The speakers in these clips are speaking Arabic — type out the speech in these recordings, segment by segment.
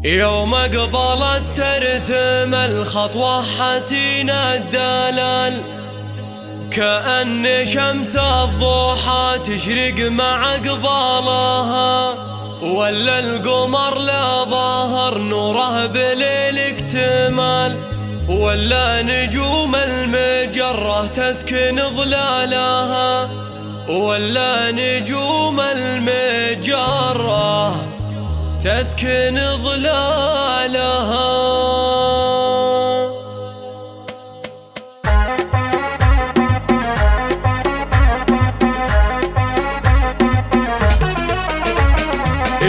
يوم قبلت ترسم الخطوة حسينة الدلال، كأن شمس الضحى تشرق مع قبالها، ولا القمر لا ظهر نوره بليل اكتمال، ولا نجوم المجرة تسكن ظلالها، ولا نجوم المجرة تسكن ظلالها.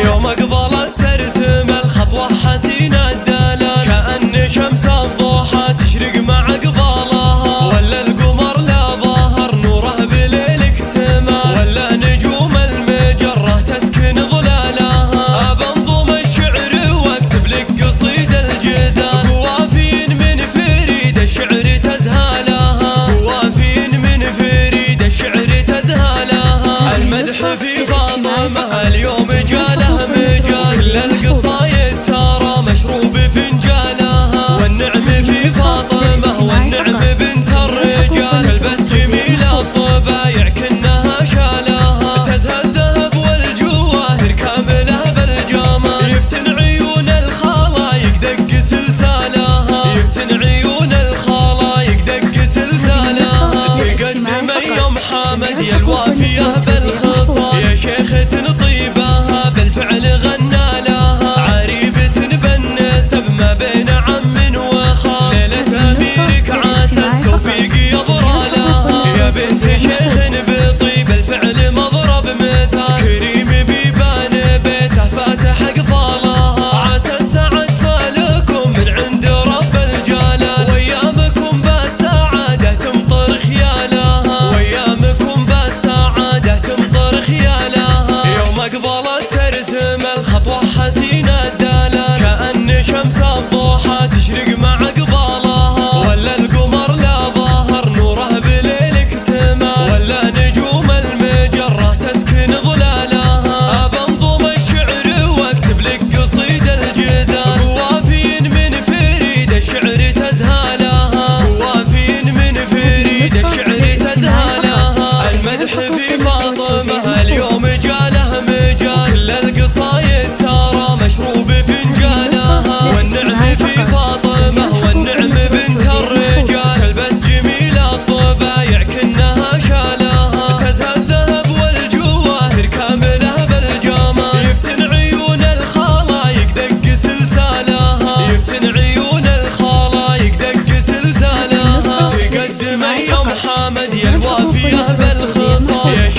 يوم قبلت ترسم الخطوة حسينة الدلال، كأن شمس الضحى تشرق مع قبالها، ولا القمر لا ظهر نوره بليل اكتمال، ولا نجوم المجرة تسكن ظلالها. بنظم الشعر واكتب لك قصيد الجزال، قوافين من فريد الشعر تزهالها، قوافين من فريد الشعر تزهالها. المدح في فاطمة اليوم جاله مجال، كل القصايد ترى مشروب فنجالها، والنعم في فاطمة والنعم بنت الرجال، تلبس جميل الطبايع كنها شالها، تزهى الذهب والجواهر كاملة بالجمال، يفتن عيون الخلايق دق سلسالها، يفتن عيون الخلايق دق سلسالها. تقدم يوم حامد يا الوافية بالخصال، يا شيخة طيبها بالفعل غنى لها، عريبة بالنسب ما بين عم وخال، ليلة أميرك عسى التوفيق يبرى لها، يا بنت شيخ بطيب الفعل مضرب مثال، كريم بيبان بيته فاتح قفالها، عسى السعد فالكم من عند رب الجلال، وايامكم بالسعادة تمطر خيالها، وايامكم بالسعادة تمطر خيالها. يوم قبلت ترسم الخطوة حسينة الدلال، كأن شمس الضحى تشرق مع قبالها، ولا القمر لا ظهر نوره بليل اكتمال، ولا نجوم المجرة تسكن ظلالها. بنظم الشعر واكتب لك قصيد الجزال، قوافين من فريد الشعر تزهالها، قوافين من فريد الشعر تزهالها. المدح في فاطمة اليوم جاله مجال، كل القصايد ترى مشروب فنجالها، والنعم في فاطمة والنعم بنت الرجال، تلبس جميل الطبايع كنها شالها، تزهى الذهب والجواهر كاملة بالجمال، يفتن عيون الخلايق دق سلسالها، يفتن عيون الخلايق دق سلسالها. تقدم يوم حامد يا الوافية بالخصال، يا